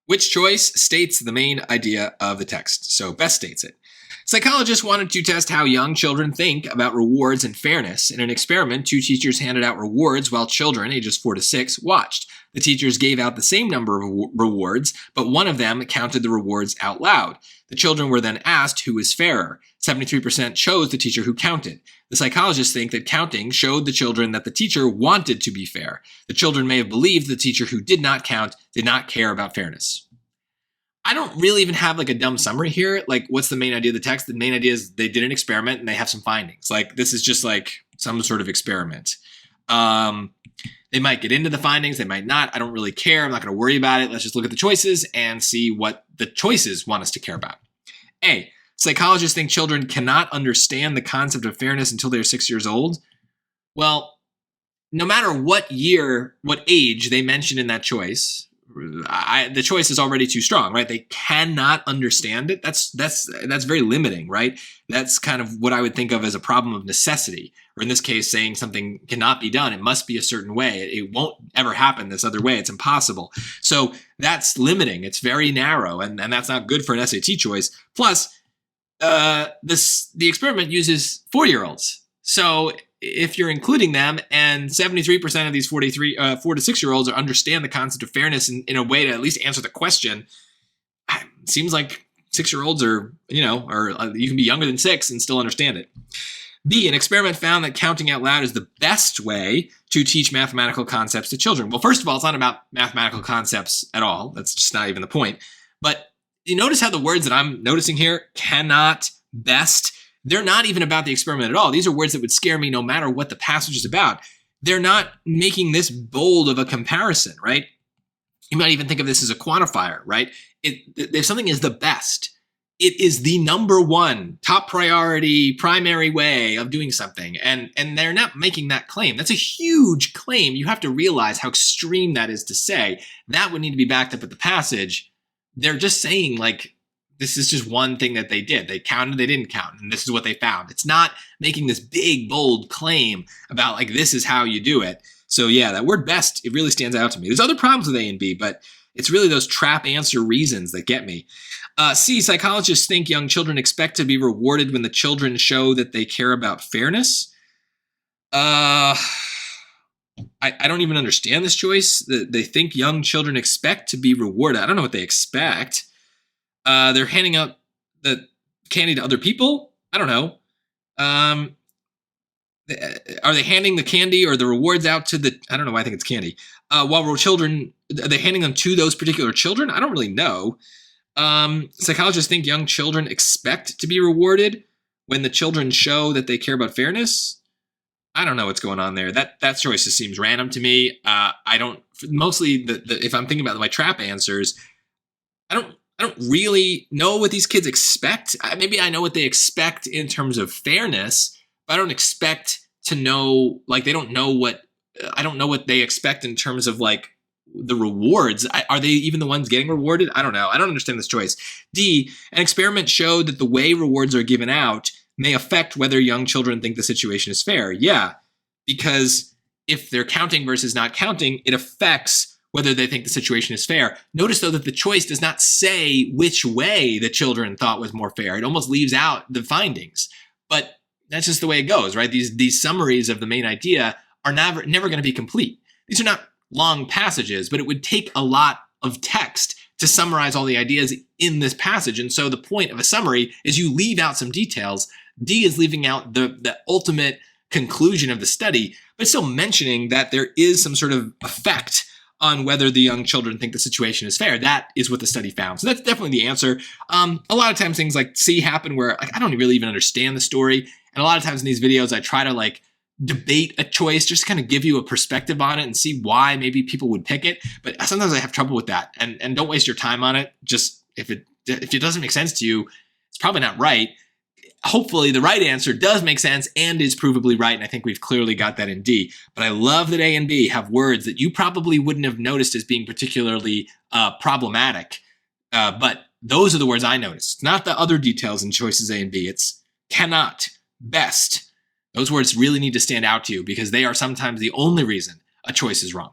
Which choice states the main idea of the text? So best states it. Psychologists wanted to test how young children think about rewards and fairness. In an experiment, 2 teachers handed out rewards while children ages 4 to 6 watched. The teachers gave out the same number of rewards, but one of them counted the rewards out loud. The children were then asked who is fairer. 73% chose the teacher who counted. The psychologists think that counting showed the children that the teacher wanted to be fair. The children may have believed the teacher who did not count did not care about fairness. I don't really even have like a dumb summary here. Like, what's the main idea of the text? The main idea is they did an experiment and they have some findings. Like, this is just like some sort of experiment. They might get into the findings. They might not. I don't really care. I'm not going to worry about it. Let's just look at the choices and see what the choices want us to care about. A, psychologists think children cannot understand the concept of fairness until they're 6 years old. Well, no matter what year, what age they mention in that choice, the choice is already too strong, right? They cannot understand it. That's very limiting, right? That's kind of what I would think of as a problem of necessity, or in this case, saying something cannot be done. It must be a certain way. It won't ever happen this other way. It's impossible. So that's limiting. It's very narrow, and that's not good for an SAT choice. Plus, the experiment uses 4-year-olds. So if you're including them and 73% of these 4 to 6-year-olds understand the concept of fairness in a way to at least answer the question, it seems like 6-year-olds are, or you can be younger than 6 and still understand it. B, an experiment found that counting out loud is the best way to teach mathematical concepts to children. Well, first of all, it's not about mathematical concepts at all. That's just not even the point. But you notice how the words that I'm noticing here, cannot, best, they're not even about the experiment at all. These are words that would scare me no matter what the passage is about. They're not making this bold of a comparison, right? You might even think of this as a quantifier, right? If something is the best, it is the number one, top priority, primary way of doing something. And they're not making that claim. That's a huge claim. You have to realize how extreme that is to say. That would need to be backed up with the passage. They're just saying, like, this is just one thing that they did. They counted, they didn't count, and this is what they found. It's not making this big, bold claim about, like, this is how you do it. So yeah, that word best, it really stands out to me. There's other problems with A and B, but it's really those trap answer reasons that get me. C, psychologists think young children expect to be rewarded when the children show that they care about fairness. I don't even understand this choice. They think young children expect to be rewarded. I don't know what they expect. They're handing out the candy to other people. I don't know. Are they handing the candy or the rewards out to the, I don't know why I think it's candy. While children, are they handing them to those particular children? I don't really know. Psychologists think young children expect to be rewarded when the children show that they care about fairness. I don't know what's going on there. That choice just seems random to me. I don't, mostly if I'm thinking about my trap answers, I don't really know what these kids expect. Maybe I know what they expect in terms of fairness, but I don't expect to know, like, I don't know what they expect in terms of, like, the rewards. Are they even the ones getting rewarded? I don't know. I don't understand this choice. D, an experiment showed that the way rewards are given out may affect whether young children think the situation is fair. Yeah, because if they're counting versus not counting, it affects whether they think the situation is fair. Notice, though, that the choice does not say which way the children thought was more fair. It almost leaves out the findings. But that's just the way it goes, right? These summaries of the main idea are never going to be complete. These are not long passages, but it would take a lot of text to summarize all the ideas in this passage. And so the point of a summary is you leave out some details. D is leaving out the ultimate conclusion of the study, but still mentioning that there is some sort of effect on whether the young children think the situation is fair. That is what the study found. So that's definitely the answer. A lot of times things like C happen where, like, I don't really even understand the story. And a lot of times in these videos, I try to, like, debate a choice, just kind of give you a perspective on it and see why maybe people would pick it. But sometimes I have trouble with that. And don't waste your time on it. Just if it doesn't make sense to you, it's probably not right. Hopefully the right answer does make sense and is provably right. And I think we've clearly got that in D. But I love that A and B have words that you probably wouldn't have noticed as being particularly problematic. But those are the words I noticed. It's not the other details in choices A and B. It's cannot, best. Those words really need to stand out to you because they are sometimes the only reason a choice is wrong.